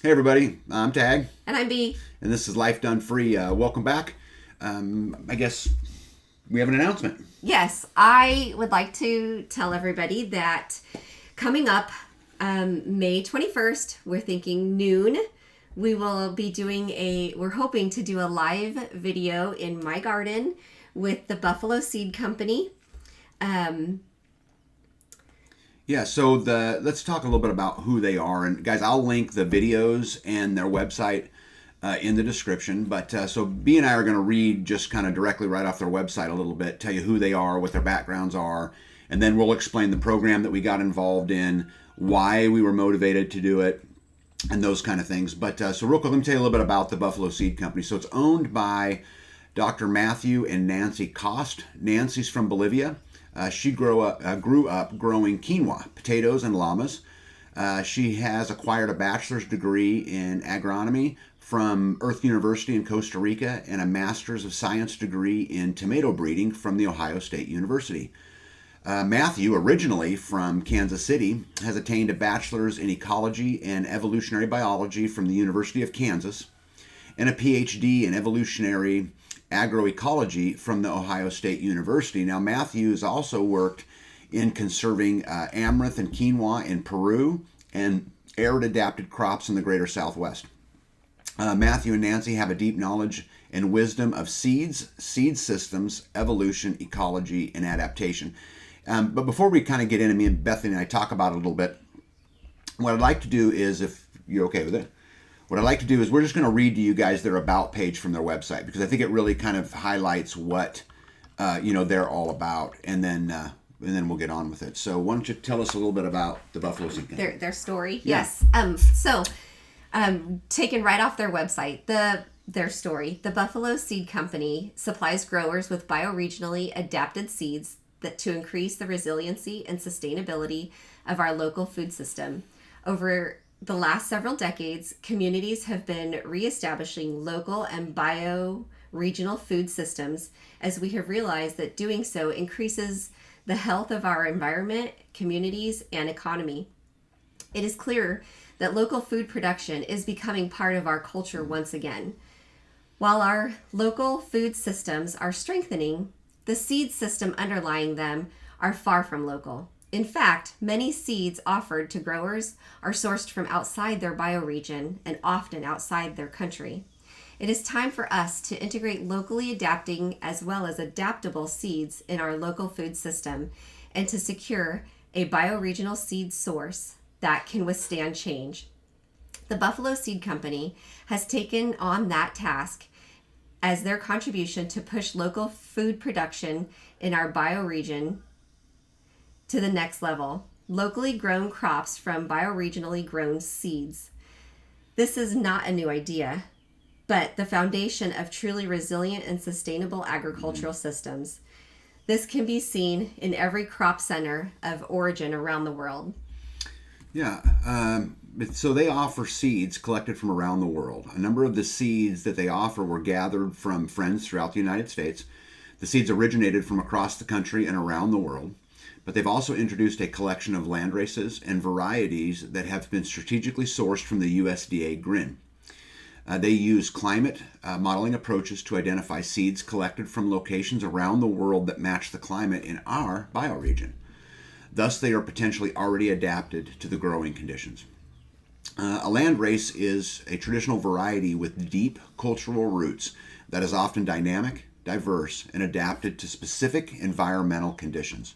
Hey everybody, I'm Tag, And I'm B. and this is Life Done Free. Welcome back. I guess we have an announcement. Yes, I would like to tell everybody that coming up May 21st, we're thinking noon, we will be we're hoping to do a live video in my garden with the Buffalo Seed Company. Um, Yeah, so let's talk a little bit about who they are, and guys, I'll link the videos and their website in the description. But so B and I are going to read just kind of directly right off their website a little bit, tell you who they are, what their backgrounds are, and then we'll explain the program that we got involved in, why we were motivated to do it, and those kind of things. But so real quick, let me tell you a little bit about the Buffalo Seed Company. So it's owned by Dr. Matthew and Nancy Cost. Nancy's from Bolivia. She grew up growing quinoa, potatoes, and llamas. She has acquired a bachelor's degree in agronomy from Earth University in Costa Rica and a master's of science degree in tomato breeding from the Ohio State University. Matthew, originally from Kansas City, has attained a bachelor's in ecology and evolutionary biology from the University of Kansas and a PhD in evolutionary agroecology from the Ohio State University. Now, Matthew has also worked in conserving amaranth and quinoa in Peru and arid adapted crops in the greater Southwest. Matthew and Nancy have a deep knowledge and wisdom of seeds, seed systems, evolution, ecology, and adaptation. But before we kind of get into me and Bethany and I talk about it a little bit, what I'd like to do is, if you're okay with it, what I'd like to do is we're just going to read to you guys their about page from their website because I think it really kind of highlights what they're all about, and then we'll get on with it. So why don't you tell us a little bit about the Buffalo Seed Company? their story, Yeah. yes. Taken right off their website, their story. The Buffalo Seed Company supplies growers with bioregionally adapted seeds that to increase the resiliency and sustainability of our local food system. Over the last several decades, communities have been reestablishing local and bio-regional food systems as we have realized that doing so increases the health of our environment, communities, and economy. It is clear that local food production is becoming part of our culture once again. While our local food systems are strengthening, the seed system underlying them are far from local. In fact, many seeds offered to growers are sourced from outside their bioregion and often outside their country. It is time for us to integrate locally adapting as well as adaptable seeds in our local food system and to secure a bioregional seed source that can withstand change. The Buffalo Seed Company has taken on that task as their contribution to push local food production in our bioregion to the next level. Locally grown crops from bioregionally grown seeds. This is not a new idea, but the foundation of truly resilient and sustainable agricultural systems. This can be seen in every crop center of origin around the world. Yeah. So they offer seeds collected from around the world. A number of the seeds that they offer were gathered from friends throughout the United States. The seeds originated from across the country and around the world, but they've also introduced a collection of land races and varieties that have been strategically sourced from the USDA GRIN. They use climate modeling approaches to identify seeds collected from locations around the world that match the climate in our bioregion. Thus, they are potentially already adapted to the growing conditions. A land race is a traditional variety with deep cultural roots that is often dynamic, diverse, and adapted to specific environmental conditions.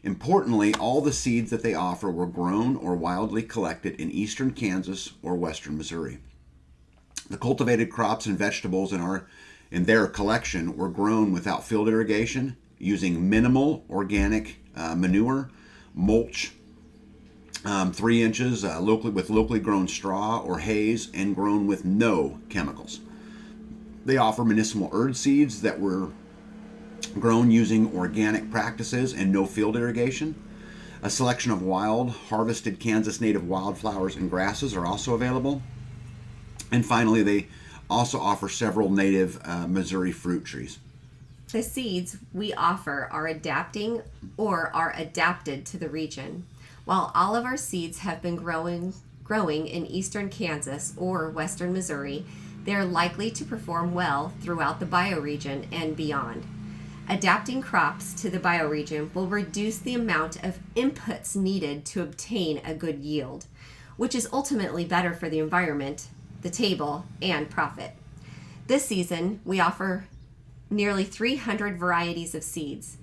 Importantly, all the seeds that they offer were grown or wildly collected in eastern Kansas or western Missouri. The cultivated crops and vegetables in their collection were grown without field irrigation, using minimal organic manure, mulch, 3 inches locally grown straw or haze, and grown with no chemicals. They offer medicinal herb seeds that were grown using organic practices and no field irrigation. A selection of wild, harvested Kansas native wildflowers and grasses are also available. And finally, they also offer several native Missouri fruit trees. The seeds we offer are adapting or are adapted to the region. While all of our seeds have been growing in eastern Kansas or western Missouri, they are likely to perform well throughout the bioregion and beyond. Adapting crops to the bioregion will reduce the amount of inputs needed to obtain a good yield, which is ultimately better for the environment, the table, and profit. This season, we offer nearly 300 varieties of seeds.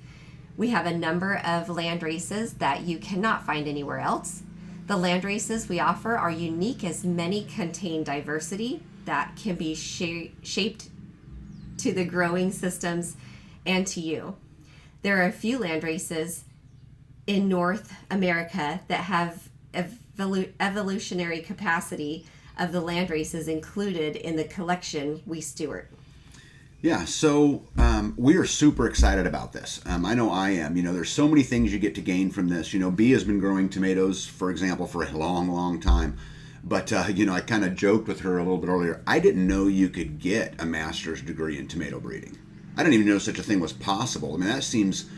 We have a number of land races that you cannot find anywhere else. The land races we offer are unique as many contain diversity that can be shaped to the growing systems and to you. There are a few land races in North America that have evolutionary capacity of the land races included in the collection we steward. Yeah, so we are super excited about this. I know I am. There's so many things you get to gain from this. Bee has been growing tomatoes, for example, for a long, long time. But, I kind of joked with her a little bit earlier. I didn't know you could get a master's degree in tomato breeding. I didn't even know such a thing was possible. I mean, that seems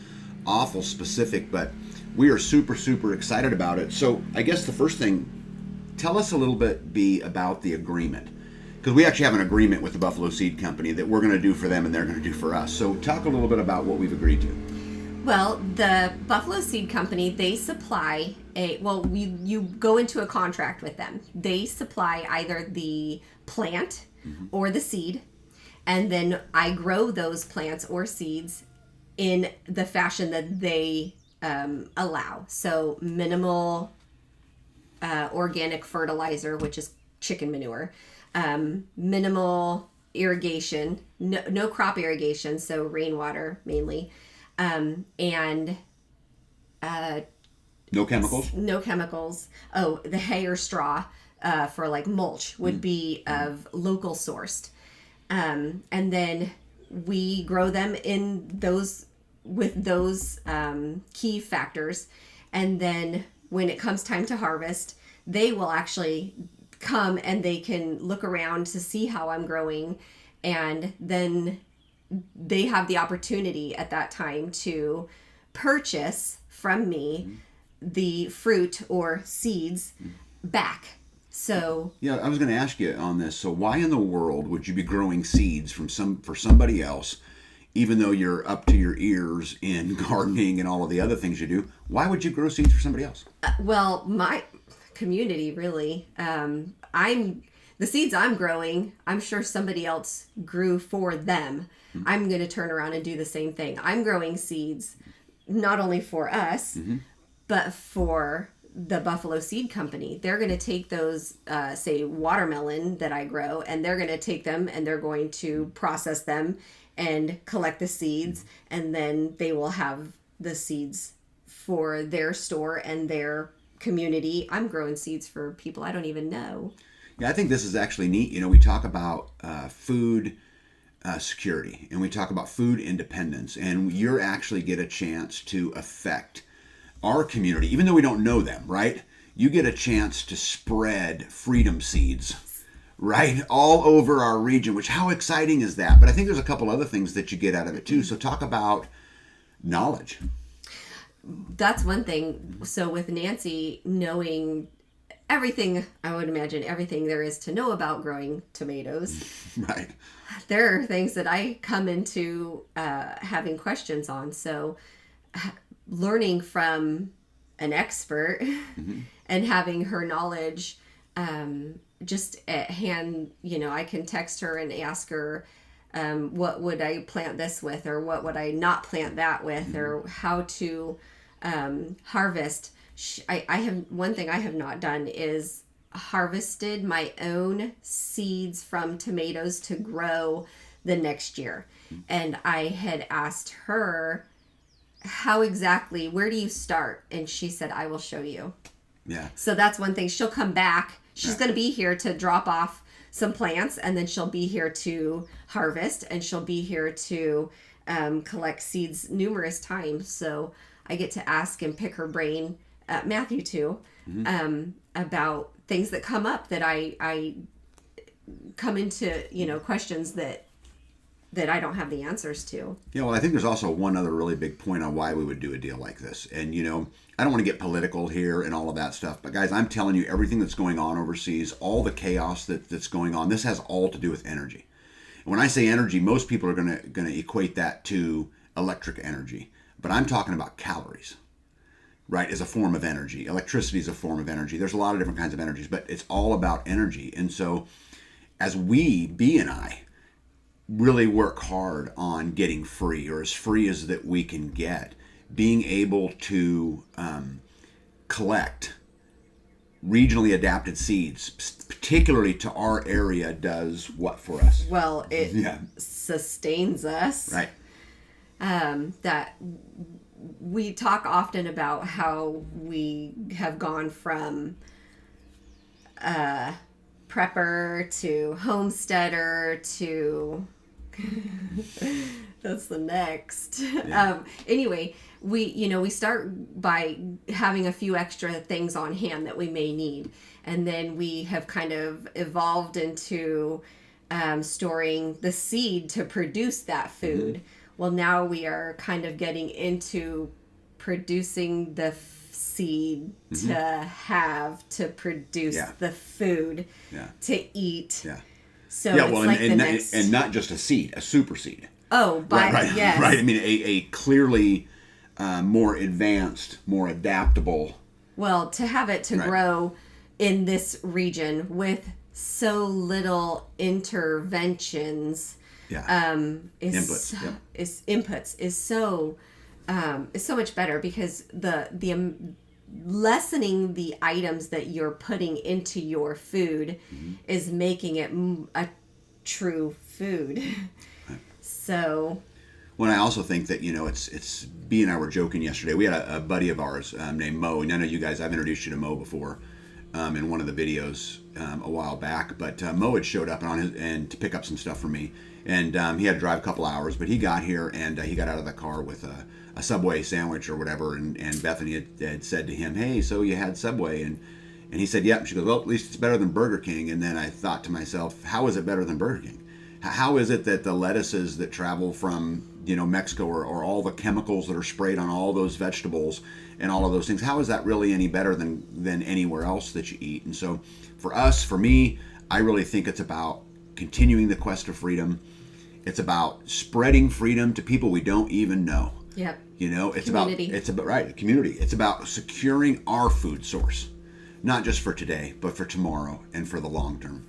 awful specific, but we are super, super excited about it. So I guess the first thing, tell us a little bit, Bee, about the agreement. Because we actually have an agreement with the Buffalo Seed Company that we're going to do for them and they're going to do for us. So talk a little bit about what we've agreed to. Well, the Buffalo Seed Company, they supply you go into a contract with them. They supply either the plant or the seed, and then I grow those plants or seeds in the fashion that they allow. So minimal organic fertilizer, which is chicken manure, minimal irrigation, no crop irrigation, so rainwater mainly, and no chemicals. No chemicals. Oh, the hay or straw for like mulch would be of local sourced, and then we grow them in those with those key factors, and then when it comes time to harvest, they will actually come and they can look around to see how I'm growing, and then they have the opportunity at that time to purchase from me the fruit or seeds back. So yeah, I was going to ask you on this. So why in the world would you be growing seeds for somebody else, even though you're up to your ears in gardening and all of the other things you do? Why would you grow seeds for somebody else? Well, my community really. The seeds I'm growing, I'm sure somebody else grew for them. I'm going to turn around and do the same thing. I'm growing seeds not only for us, but for the Buffalo Seed Company. They're going to take those, say, watermelon that I grow, and they're going to take them and they're going to process them and collect the seeds, and then they will have the seeds for their store and their community. I'm growing seeds for people I don't even know. Yeah, I think this is actually neat. We talk about food security, and we talk about food independence, and you're actually get a chance to affect our community, even though we don't know them, right? You get a chance to spread freedom seeds, right, all over our region, which how exciting is that? But I think there's a couple other things that you get out of it too. So talk about knowledge. That's one thing. So with Nancy knowing everything, I would imagine everything there is to know about growing tomatoes. Right. There are things that I come into having questions on. So learning from an expert and having her knowledge just at hand, I can text her and ask her, what would I plant this with, or what would I not plant that with, or how to harvest. I have one thing I have not done is harvested my own seeds from tomatoes to grow the next year. And I had asked her, how exactly, where do you start? And she said, I will show you. Yeah. So that's one thing. She'll come back. She's going to be here to drop off some plants, and then she'll be here to harvest, and she'll be here to collect seeds numerous times. So I get to ask and pick her brain, Matthew too, about things that come up that I come into, questions that that I don't have the answers to. Yeah, well, I think there's also one other really big point on why we would do a deal like this. And, I don't want to get political here and all of that stuff. But, guys, I'm telling you, everything that's going on overseas, all the chaos that's going on, this has all to do with energy. And when I say energy, most people are going to equate that to electric energy. But I'm talking about calories, right, as a form of energy. Electricity is a form of energy. There's a lot of different kinds of energies, but it's all about energy. And so as B and I, really work hard on getting free, or as free as that we can get, being able to collect regionally adapted seeds, particularly to our area, does what for us? Well, it sustains us. Right. That we talk often about how we have gone from prepper to homesteader to that's the next. Yeah. Anyway, we start by having a few extra things on hand that we may need, and then we have kind of evolved into storing the seed to produce that food. Mm-hmm. Well, now we are kind of getting into producing the seed to have to produce the food to eat. Yeah. So it's well, like and not just a seed, a super seed. Oh, right, yes. Right. I mean, a clearly more advanced, more adaptable. Well, to have it to grow in this region with so little interventions. Inputs is so much better, because the lessening the items that you're putting into your food is making it a true food. So. Well, I also think that it's B and I were joking yesterday. We had a buddy of ours named Mo, and I know you guys. I've introduced you to Mo before in one of the videos a while back. But Mo had showed up and to pick up some stuff for me. And he had to drive a couple hours, but he got here and he got out of the car with a Subway sandwich or whatever. And Bethany had said to him, "Hey, so you had Subway?" And he said, "Yep." She goes, "Well, at least it's better than Burger King." And then I thought to myself, how is it better than Burger King? How is it that the lettuces that travel from Mexico, or all the chemicals that are sprayed on all those vegetables and all of those things, how is that really any better than anywhere else that you eat? And so for me, I really think it's about continuing the quest of freedom. It's about spreading freedom to people we don't even know. Yep. It's about community. It's about securing our food source, not just for today, but for tomorrow and for the long term.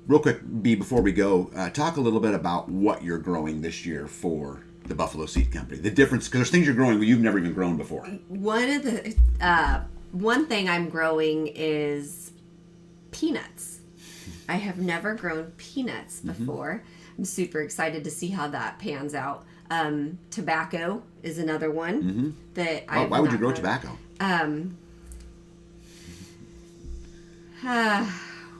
Real quick, B, before we go, talk a little bit about what you're growing this year for the Buffalo Seed Company. The difference, because there's things you're growing you've never even grown before. One thing I'm growing is peanuts. I have never grown peanuts before. I'm super excited to see how that pans out. Tobacco is another one that I. Why would you grow tobacco?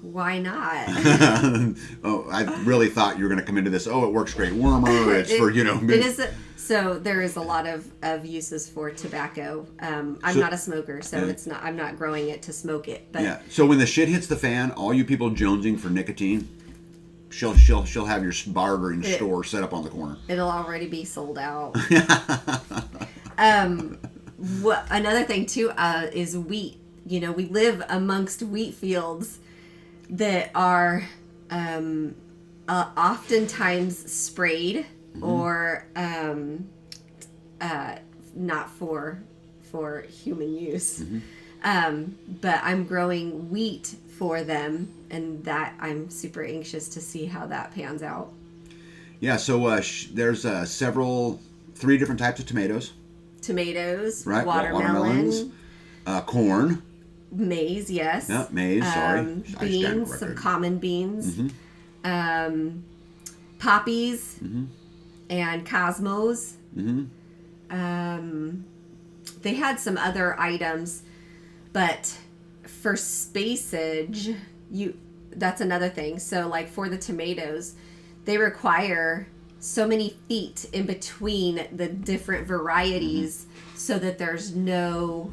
Why not? I really thought you were going to come into this. It works great warmer. It's for It is. So there is a lot of uses for tobacco. I'm not a smoker, so it's not. I'm not growing it to smoke it. But yeah. So when the shit hits the fan, all you people jonesing for nicotine, she'll have your bartering store set up on the corner. It'll already be sold out. Another thing too is wheat. We live amongst wheat fields that are oftentimes sprayed or not for human use. But I'm growing wheat for them, and that I'm super anxious to see how that pans out. Yeah, so there's 3 different types of tomatoes. Right, watermelons, corn. Maize, yes. Yeah, maize, sorry. Beans, some common beans. Poppies and cosmos. They had some other items, but for spacage, that's another thing. So like for the tomatoes, they require so many feet in between the different varieties so that there's no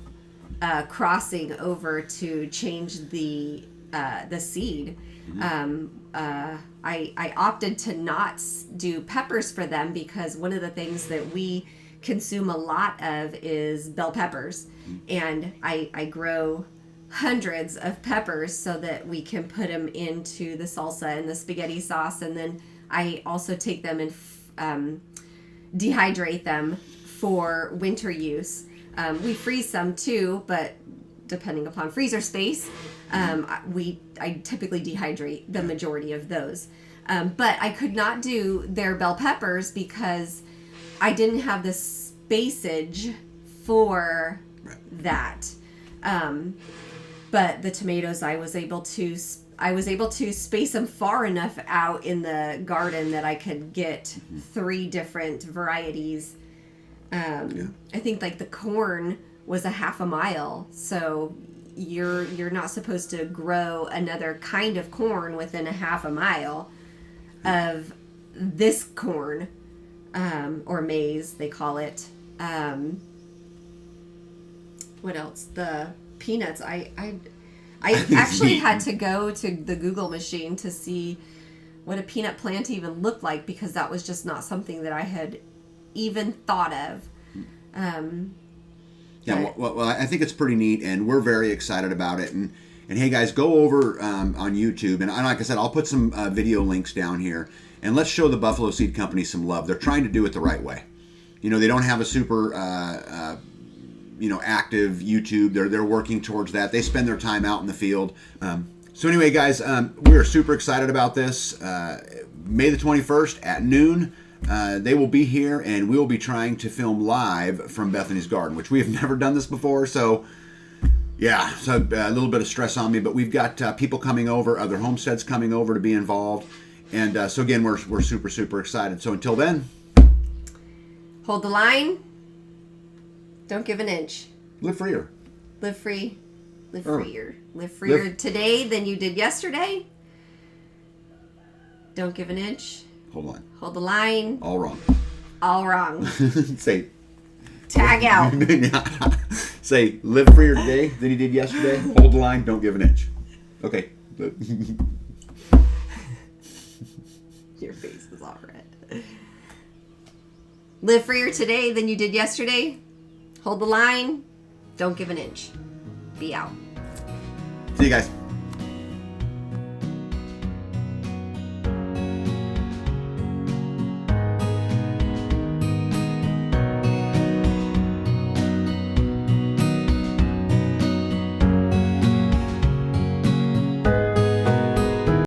crossing over to change the the seed. I opted to not do peppers for them because one of the things that we consume a lot of is bell peppers, and I grow hundreds of peppers so that we can put them into the salsa and the spaghetti sauce, and then I also take them and dehydrate them for winter use. We freeze some too, but depending upon freezer space, I typically dehydrate the majority of those. But I could not do their bell peppers because I didn't have the spacage for that. But the tomatoes, I was able to space them far enough out in the garden that I could get 3 different varieties. I think like the corn was a half a mile, so you're not supposed to grow another kind of corn within a half a mile of this corn, or maize they call it. What else? The peanuts. I actually had to go to the Google machine to see what a peanut plant even looked like, because that was just not something that I had even thought of. Well, I think it's pretty neat, and we're very excited about it. And hey, guys, go over on YouTube, and like I said, I'll put some video links down here, and let's show the Buffalo Seed Company some love. They're trying to do it the right way. You know, they don't have a super active YouTube. They're working towards that. They spend their time out in the field. So anyway, guys, we are super excited about this. May the 21st at noon. They will be here, and we will be trying to film live from Bethany's garden, which we have never done this before. So, yeah, so a little bit of stress on me, but we've got people coming over, other homesteads coming over to be involved, and so again, we're super, super excited. So until then, hold the line. Don't give an inch. Live freer. Live free. Live freer. Live freer today than you did yesterday. Don't give an inch. Hold on. Hold the line. All wrong. All wrong. Say. Tag out. Say, live freer today than you did yesterday. Hold the line. Don't give an inch. Okay. Your face is all red. Live freer today than you did yesterday. Hold the line. Don't give an inch. Be out. See you guys.